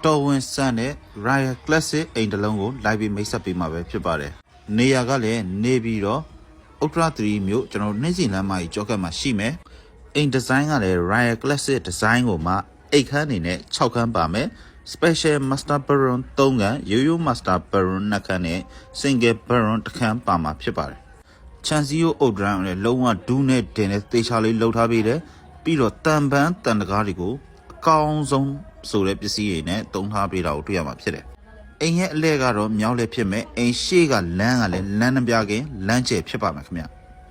တော်ဝင်ဆန်တဲ့ Royal Classic အိမ်တစ်လုံးကိုလိုက်ပြီးမိတ်ဆက်ပေးမှာပဲဖြစ်ပါတယ်။နေရာကလည်းနေပြီးတော့ဥတ္တရသီမြို့ကျွန်တော်နှင်းစီလမ်းမကြီးကြောက်ကတ်မှာရှိမယ်။အိမ်ဒီဇိုင်းကလည်း Royal Classic ဒီဇိုင်းကိုမှအိတ်ခန်းအနေနဲ့6ခန်းပါမယ်။ Special Master Bedroom 3ခန်းရိုးရိုး Master Bedroom 2ခန်းနဲ့ Single Bedroom 1ခန်းပါမှာဖြစ်ပါတယ်။ချန်စီယိုအုတ်ဒရန်လည်းလုံးဝဒူးနဲ့တင်နဲ့တေချာလေးလှုပ်ထားပေးတယ်။ပြီးတော့တန်ပန်းတန်တကားတွေကိုအကောင်းဆုံးဆိုတဲ့ပစ္စည်းတွေနဲ့တုံးထားပေးတာကိုတွေ့ရမှာဖြစ်တယ်။အိမ်ရဲ့အလဲကတော့မြောက်လဲဖြစ်မယ်။အိမ်ရှေ့ကလမ်းကလည်းလမ်းနှပြခင်လမ်းကျယ်ဖြစ်ပါမယ်ခင်ဗျ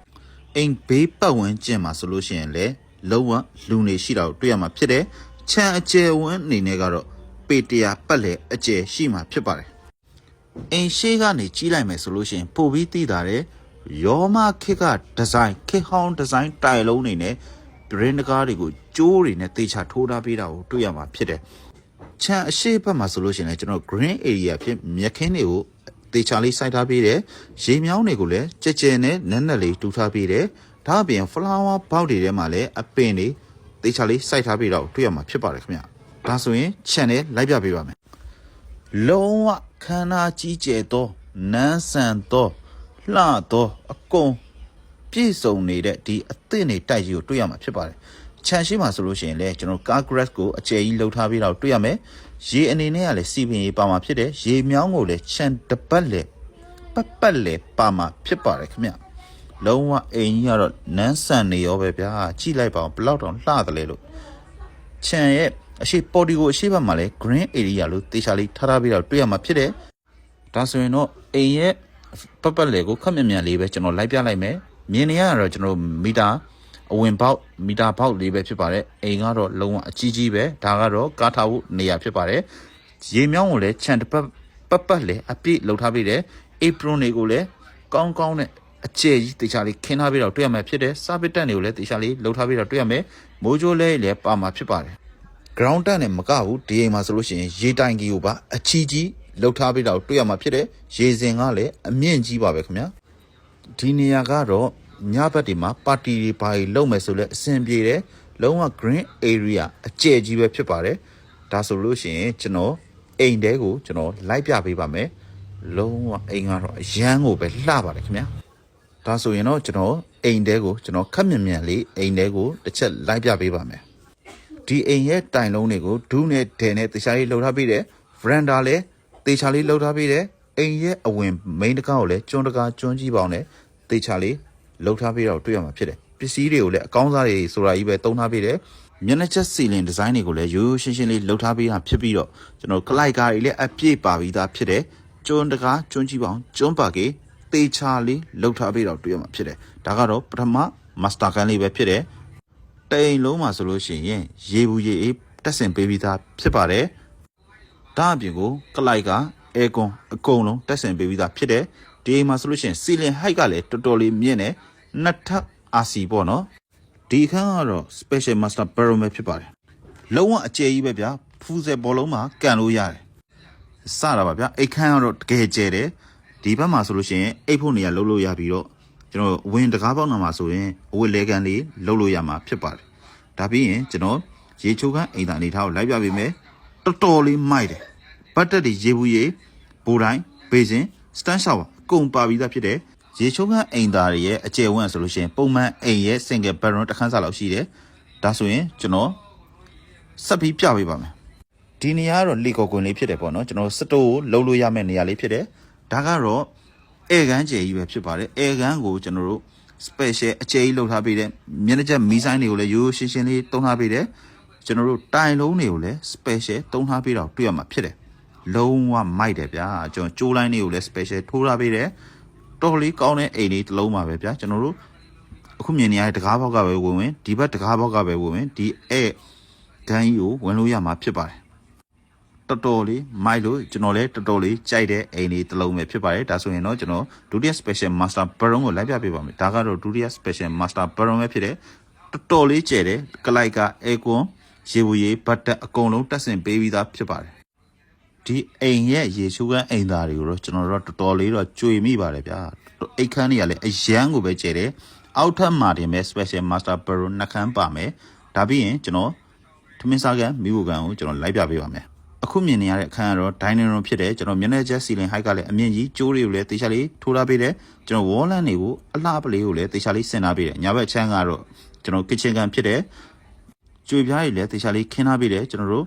။အိမ်ဘေးပတ်ဝန်းကျင်မှာဆိုလို့ရှိရင်လည်းလုံးဝလူနေရှိတာကိုတွေ့ရမှာဖြစ်တယ်။ခြံအကျယ်ဝန်းအနေနဲ့ကတော့ပေတရာပတ်လဲအကျယ်ရှိမှာဖြစ်ပါတယ်။အိမ်ရှေ့ကနေကြီးလိုက်မယ်ဆိုလို့ရှိရင်ပိုပြီးသိတာတယ်ရောမခစ်ကဒီဇိုင်းခစ်ဟောင်းဒီဇိုင်းတိုင်လုံးနေနဲ့ဒရင်တကားတွေကိုကျိုးတွေနဲ့တေချာထိုးထားပေးတာကိုတွေ့ရမှာဖြစ်တယ်။ခြံအရှိဘက်မှာဆိုလို့ရှိရင်လည်းကျွန်တော် green area ဖြစ်မြက်ခင်းတွေကိုတေချာလေးစိုက်ထားပေးတယ်။ရေမြောင်းတွေကိုလည်းကြဲကြဲနဲ့နက်နက်လေးတူထားပေးတယ်။ဒါအပြင် flower box တွေထဲမှာလည်းအပင်တွေတေချာလေးစိုက်ထားပေးတာကိုတွေ့ရမှာဖြစ်ပါတယ်ခင်ဗျ။ဒါဆိုရင်ခြံနဲ့လိုက်ပြပေးပါမယ်။လုံးဝခန္ဓာကြီးကျယ်သောနန်းဆန်သောလှသောအကုန်ပြည့်စုံနေတဲ့ဒီအသစ်နေတိုက်ကြီးကိုတွေ့ရမှာဖြစ်ပါတယ်။ခြံရှိမှာဆိုလို့ရှိရင်လည်းကျွန်တော် car grass ကိုအကျယ်ကြီးလှုပ်ထားပြီးတော့တွေ့ရမယ်။ရေအနေနဲ့ကလည်းစီပင်ရေးပါမှာဖြစ်တယ်။ရေမြောင်းကိုလည်းခြံတပတ်လေပတ်လေပါမှာဖြစ်ပါတယ်ခင်ဗျ။လုံးဝအိမ်ကြီးကတော့နန်းဆန်နေရောပဲဗျာ။ကြည့်လိုက်ပါဦးဘလောက်တောင်လှတယ်လေလို့ခြံရဲ့အရှိပေါ်တီကိုအရှိဘက်မှာလည်း green area လို့တေချာလေးထားထားပြီးတော့တွေ့ရမှာဖြစ်တယ်။ဒါဆိုရင်တော့အိမ်ရဲ့ပတ်လေကိုခက်မြမြန်လေးပဲကျွန်တော်လိုက်ပြလိုက်မယ်မြင်နေရတော့ကျွန်တော်မီတာအဝင်ပေါက်မီတာပေါက်လေးပဲဖြစ်ပါတယ်အိမ်ကတော့လုံးဝအကြီးကြီးပဲဒါကတော့ကားထားဖို့နေရာဖြစ်ပါတယ်ရေမြောင်းကိုလည်းခြံတစ်ပတ်လေအပြည့်လှုပ်ထားပေးတယ် apron တွေကိုလည်းကောင်းကောင်းနဲ့အကျယ်ကြီးတေချာလေးခင်းထားပေးတော့တွေ့ရမှာဖြစ်တယ်စာပစ်တက်တွေကိုလည်းတေချာလေးလှုပ်ထားပေးတော့တွေ့ရမယ်မိုးကြိုးလဲလည်းပါမှာဖြစ်ပါတယ် ground တက်နဲ့မကဘူးဒီအိမ်မှာဆိုလို့ရှိရင်ရေတိုင်ကြီးကိုပါအကြီးကြီးလှုပ်ထားပေးတော့တွေ့ရမှာဖြစ်တယ်ရေစင်ကလည်းအမြင့်ကြီးပါပဲခင်ဗျာဒီနေရာကတော့ညဘက်ဒီမှာပါတီတွေပါလုံမယ်ဆိုလဲအဆင်ပြေတယ်လုံးဝ green area အကျယ်ကြီးပဲဖြစ်ပါတယ်ဒါဆိုလို့ရှိရင်ကျွန်တော်အိမ်တဲကိုကျွန်တော်လိုက်ပြပေးပါမယ်လုံးဝအိမ်ကတော့အရန်ကိုပဲလှပါတယ်ခင်ဗျာဒါဆိုရင်တော့ကျွန်တော်အိမ်တဲကိုကျွန်တော်ခက်မြမြန်လေးအိမ်တဲကိုတစ်ချက်လိုက်ပြပေးပါမယ်ဒီအိမ်ရဲ့တိုင်လုံးတွေကိုဒူးနဲ့ဒဲနဲ့တခြားလေးလှုပ်ထားပေးတယ် veranda လည်းတေချာလေးလှုပ်ထားပေးတယ်အိမ်ရဲ့အဝင် main တကားကိုလည်းကျွန်းတကားကျွန်းကြီးပေါင်းနဲ့တေချာလေးလှုပ်ထားပေးတော့တွေ့ရမှာဖြစ်တယ်ပစ္စည်းတွေကိုလည်းအကောင်းစားတွေဆိုတာကြီးပဲတုံးထားပေးတယ်မျက်နှာချက်စီလင်ဒီဇိုင်းတွေကိုလည်းရိုးရိုးရှင်းရှင်းလေးလှုပ်ထားပေးတာဖြစ်ပြီးတော့ကျွန်တော်ကလိုက်ကားတွေလည်းအပြည့်ပါပြီးသားဖြစ်တယ်ကျွန်းတကားကျွန်းကြီးပေါင်းကျွန်းပါကေတေချာလေးလှုပ်ထားပေးတော့တွေ့ရမှာဖြစ်တယ်ဒါကတော့ပထမ master ကန်လေးပဲဖြစ်တယ်တိမ်လုံးမှာဆိုလို့ရှိရင်ရေဘူးရေအေးတက်ဆင်ပေးပြီးသားဖြစ်ပါတယ်ဒါအပြင်ကိုကလိုက်ကအဲကွန်အကုန်လုံးတက်ဆင်ပေးပြီးသားဖြစ်တယ်ဒီအိမ်မှာဆိုလို့ရှိရင်စီလင် height ကလည်းတော်တော်လေးမြင့်တယ်နှစ်ထပ် RC ပေါ့နော်ဒီခန်းကတော့ special master bedroom ပဲဖြစ်ပါတယ်လုံးဝအကျယ်ကြီးပဲဗျာဖူးစက်ဘောလုံးမှာကန်လို့ရတယ်စတာပါဗျာအိတ်ခန်းကတော့တကယ်ကျယ်တယ်ဒီဘက်မှာဆိုလို့ရှိရင်အိတ်ဖို့နေရာလုံးလို့ရပြီးတော့ကျွန်တော်ဝင်တကားပေါက်နာမှာဆိုရင်အဝတ်လဲကန်လေးလုံးလို့ရမှာဖြစ်ပါတယ်ဒါပြီးရင်ကျွန်တော်ရေချိုးခန်းအိမ်သားအနေထားကိုလိုက်ပြပေးမယ်တော်တော်လေးမိုက်တယ်ဘတ်တက်တွေရေဘူးရေဘူတိုင်းဘေးစင်စတန်ရှောက်အကုန်ပါပြီးသားဖြစ်တယ်ရေချိုးခန်းအိမ်သားတွေရဲ့အကျယ်ဝန်းဆိုလို့ရှိရင်ပုံမှန်အိမ်ရဲ့ single bedroom တစ်ခန်းစာလောက်ရှိတယ်ဒါဆိုရင်ကျွန်တော်ဆက်ပြီးပြပေးပါမယ်ဒီနေရာကတော့လေကော်ကွန်လေးဖြစ်တယ်ပေါ့နော်ကျွန်တော်စတိုးကိုလှုပ်လို့ရမယ့်နေရာလေးဖြစ်တယ်ဒါကတော့အဲကန်းကျယ်ကြီးပဲဖြစ်ပါတယ်အဲကန်းကိုကျွန်တော်တို့ special အကျယ်ကြီးလှုပ်ထားပေးတယ်မျက်နှာချက်မီးဆိုင်တွေကိုလည်းရိုးရိုးရှင်းရှင်းလေးတုံးထားပေးတယ်ကျွန်တော်တို့တိုင်လုံးတွေကိုလည်း special တုံးထားပေးတော့တွေ့ရမှာဖြစ်တယ်လုံးဝမိုက်တယ်ဗျာကျွန်တော်ကျိုးလိုင်းတွေကိုလည်း special ထိုးထားပေးတယ်တော်လေးကောင်းတဲ့အိမ်လေးတစ်လုံးပါပဲဗျာကျွန်တော်တို့အခုမြင်နေရတဲ့တကားဘောက်ကပဲဝင်ဒီဘက်တကားဘောက်ကပဲဝင်ဒီအဲဒန်းကြီးကိုဝင်လို့ရမှာဖြစ်ပါတယ်တော်တော်လေးမိုက်လို့ကျွန်တော်လည်းတော်တော်လေးကြိုက်တဲ့အိမ်လေးတစ်လုံးပဲဖြစ်ပါတယ်ဒါဆိုရင်တော့ကျွန်တော်ဒုတိယ special master bedroom ကိုလိုက်ပြပေးပါမယ်ဒါကတော့ဒုတိယ special master bedroom ပဲဖြစ်တယ်တော်တော်လေးကျယ်တယ်ကလိုက်ကအဲကွန်ရေဘူးရေဘတ်တက်အကုန်လုံးတက်ဆင်ပေးပြီးသားဖြစ်ပါတယ်ဒီအိမ်ရဲ့ရေချိုးခန်းအိမ်သားတွေကိုတော့ကျွန်တော်တို့တော်တော်လေးတော့ကြွေမိပါတယ်ဗျာအိတ်ခန်းတွေကလည်းအရန်ကိုပဲကျဲတယ်အောက်ထပ်မှာတင်မဲ့ special master bedroom နှစ်ခန်းပါမယ်ဒါပြီးရင်ကျွန်တော်ထမင်းစားကန်မိဖို့ကန်ကိုကျွန်တော်လိုက်ပြပေးပါမယ် အခုမြင်နေရတဲ့အခန်းကတော့ dining room ဖြစ်တယ်ကျွန်တော်မျက်နှာချက် ceiling height ကလည်းအမြင့်ကြီးကျိုးတွေကိုလည်းတေချာလေးထိုးထားပေးတယ်ကျွန်တော် wall lamp တွေကိုအလှပလေးကိုလည်းတေချာလေးဆင်ထားပေးတယ်ညာဘက်ချမ်းကတော့ကျွန်တော် kitchen ကန်ဖြစ်တယ်ကျွေပြားတွေလည်းတေချာလေးခင်းထားပေးတယ်ကျွန်တော်တို့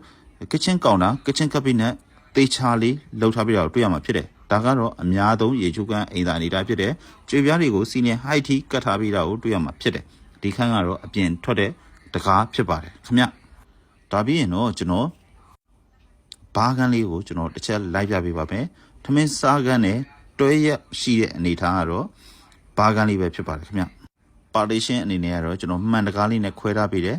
kitchen counter kitchen cabinet တေချာလေးလှုပ်ထားပေးတာကိုတွေ့ရမှာဖြစ်တယ်ဒါကတော့အများဆုံးရေချိုးကန်အိမ်သာအနေထားဖြစ်တယ်ကျွေပြားတွေကို ceiling height ထိကတ်ထားပေးတာကိုတွေ့ရမှာဖြစ်တယ်ဒီခန်းကတော့အပြင်ထွက်တဲ့တကားဖြစ်ပါတယ်ခင်ဗျဒါပြီးရင်တော့ကျွန်တော်ဘားကန်းလေးကိုကျွန်တော်တစ်ချက်လိုက်ပြပေးပါမယ်ထမင်းစားကန်းနဲ့တွဲရက်ရှိတဲ့အနေထားကတော့ဘားကန်းလေးပဲဖြစ်ပါတယ်ခင်ဗျ partition အနေနဲ့ကတော့ကျွန်တော်မှန်တကားလေးနဲ့ခွဲထားပေးတယ်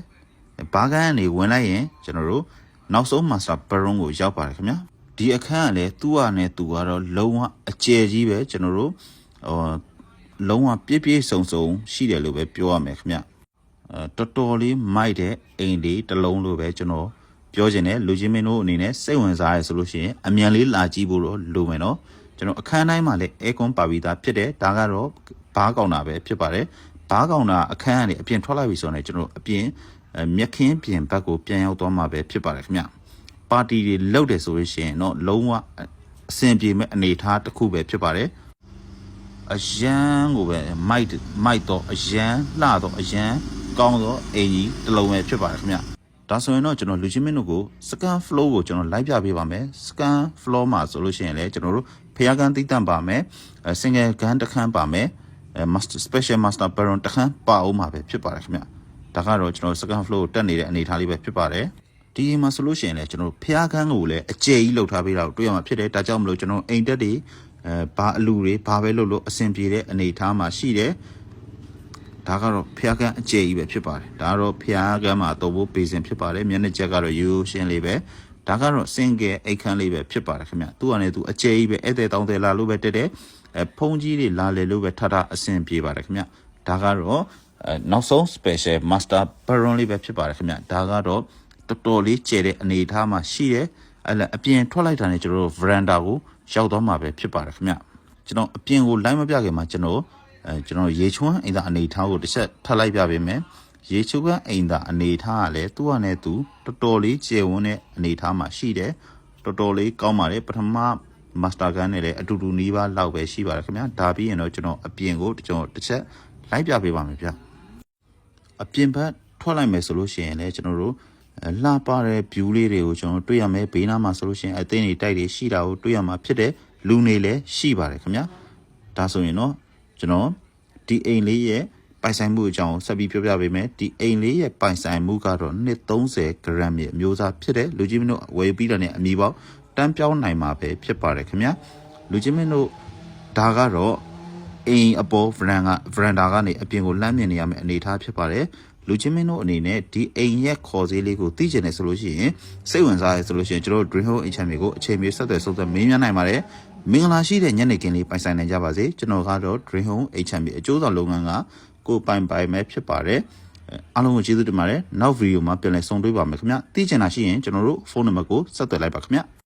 ဘားကန်းကနေဝင်လိုက်ရင်ကျွန်တော်တို့နောက်ဆုံး master bedroom ကိုရောက်ပါတယ်ခင်ဗျဒီအခန်းကလည်းသူ့ဟာနဲ့သူကတော့လုံးဝအကျယ်ကြီးပဲကျွန်တော်တို့လုံးဝပြည့်ပြည့်စုံစုံရှိတယ်လို့ပဲပြောရမယ်ခင်ဗျတော်တော်လေးမိုက်တဲ့အိမ်လေးတစ်လုံးလို့ပဲကျွန်တော်ပြောချင်တယ်လူချင်းမင်းတို့အနေနဲ့စိတ်ဝင်စားရဆိုလို့ရှိရင်အမြန်လေးလာကြည့်ဖို့တော့လိုမယ်နော်ကျွန်တော်အခန်းတိုင်းမှာလည်း aircon ပါပြီးသားဖြစ်တယ်ဒါကတော့ဘားကောင်တာပဲဖြစ်ပါတယ်ဘားကောင်တာအခန်းကနေအပြင်ထွက်လာပြီဆိုရင်ကျွန်တော်အပြင်မြက်ခင်းပြင်ဘက်ကိုပြန်ရောက်သွားမှာပဲဖြစ်ပါတယ်ခင်ဗျပါတီတွေလုပ်တယ်ဆိုလို့ရှိရင်တော့လုံးဝအဆင်ပြေမဲ့အနေအထားတစ်ခုပဲဖြစ်ပါတယ်အရန်ကိုပဲမိုက်တော့အရန်လှတော့အရန်ကောင်းတော့အိမ်ကြီးတစ်လုံးပဲဖြစ်ပါတယ်ခင်ဗျဒါဆိုရင်တော့ကျွန်တော်လူချင်းမင်းတို့ကို second floor ကိုကျွန်တော်လိုက်ပြပေးပါမယ် second floor မှာဆိုလို့ရှိရင်လည်းကျွန်တော်တို့ဖျားကန်းတိတ်တန့်ပါမယ် single ကန်းတစ်ခန်းပါမယ်master special master bedroom တစ်ခန်းပါအောင်မှာပဲဖြစ်ပါတယ်ခင်ဗျဒါကတော့ကျွန်တော် second floor ကိုတက်နေတဲ့အနေအထားလေးပဲဖြစ်ပါတယ်ဒီမှာဆိုလို့ရှိရင်လည်းကျွန်တော်ဖျားကန်းကိုလည်းအကျယ်ကြီးလှုပ်ထားပေးတာကိုတွေ့ရမှာဖြစ်တယ်ဒါကြောင့်မလို့ကျွန်တော်အိမ်တက်တွေဘာအလူတွေဘာပဲလုပ်လို့အဆင်ပြေတဲ့အနေအထားမှာရှိတယ်ဒါကတော့ဖျားကန်းအကျယ်ကြီးပဲဖြစ်ပါတယ်ဒါကတော့ဖျားကန်းမှာတော့ဘိုးပေးစဉ်ဖြစ်ပါတယ်မျက်နှာချက်ကတော့ရိုးရှင်းလေးပဲဒါကတော့စင်ကဲအိတ်ခမ်းလေးပဲဖြစ်ပါတယ်ခင်ဗျသူ့အနေနဲ့သူအကျယ်ကြီးပဲဧည့်သည်တောင်းတယ်လာလို့ပဲတက်တယ်ဖုန်းကြီးတွေလာလေလို့ပဲထထအဆင်ပြေပါတယ်ခင်ဗျဒါကတော့နောက်ဆုံး special master bedroom လေးပဲဖြစ်ပါတယ်ခင်ဗျဒါကတော့တော်တော်လေးကျယ်တဲ့အနေအထားမှာရှိတယ်အပြင်ထွက်လိုက်တာနဲ့ကျွန်တော်တို့ veranda ကိုရောက်သွားမှာပဲဖြစ်ပါတယ်ခင်ဗျကျွန်တော်အပြင်ကိုလိုက်မပြခင်မှာကျွန်တော်ရေချွန်းအိမ်သာအနေထားကိုတစ်ချက်ထပ်လိုက်ပြပေးမယ်ရေချွန်းအိမ်သာအနေထားကလည်းသူ့ဟာနဲ့သူတော်တော်လေးကျယ်ဝန်းတဲ့အနေထားမှာရှိတယ်တော်တော်လေးကောင်းပါတယ်ပထမ master ကန်နဲ့လည်းအတူတူနီးပါးလောက်ပဲရှိပါတယ်ခင်ဗျဒါပြီးရင်တော့ကျွန်တော်အပြင်ကိုကျွန်တော်တစ်ချက်လိုက်ပြပေးပါမယ်ဗျအပြင်ဘက်ထွက်လိုက်မယ်ဆိုလို့ရှိရင်လည်းကျွန်တော်တို့လှပတဲ့ view လေးတွေကိုကျွန်တော်တွေ့ရမယ်ဘေးနားမှာဆိုလို့ရှိရင်အသိနေတိုက်တွေရှိတာကိုတွေ့ရမှာဖြစ်တယ်လူနေလည်းရှိပါတယ်ခင်ဗျဒါဆိုရင်တော့ကျွန်တော်ဒီအိမ်လေးရဲ့ပိုင်ဆိုင်မှုအကြောင်းဆက်ပြီးပြောပြပေးမယ်ဒီအိမ်လေးရဲ့ပိုင်ဆိုင်မှုကတော့230 gram ရဲ့အမျိုးအစားဖြစ်တယ်လူကြီးမင်းတို့ဝယ်ပြီးတာနဲ့အမီပေါက်တန်းပြောင်းနိုင်မှာပဲဖြစ်ပါတယ်ခင်ဗျလူကြီးမင်းတို့ဒါကတော့အိမ်အပေါ် veranda ကနေအပြင်ကိုလှမ်းမြင်နေရမယ့်အနေအထားဖြစ်ပါတယ်လူချင်းမင်းတို့အနေနဲ့ဒီအိမ်ရဲ့ခေါ်စည်းလေးကိုသိကျင်နေဆိုလို့ရှိရင်စိတ်ဝင်စားရဆိုလို့ရှိရင်ကျွန်တော်တို့ Dream Home HMB ကိုအချိန်မီဆက်သွယ်ဆုံးသက်မေးမြန်းနိုင်ပါတယ်မင်္ဂလာရှိတဲ့ညနေခင်းလေးပိုင်ဆိုင်နိုင်ကြပါစေကျွန်တော်ကတော့ Dream Home HMB အကျိုးဆောင်လုပ်ငန်းကကိုပိုင်မဲ့ဖြစ်ပါတယ်အားလုံးကိုကျေးဇူးတင်ပါတယ်နောက်ဗီဒီယိုမှာပြန်လည်ဆုံတွေ့ပါမယ်ခင်ဗျသိချင်တာရှိရင်ကျွန်တော်တို့ဖုန်းနံပါတ်ကိုဆက်သွယ်လိုက်ပါခင်ဗျ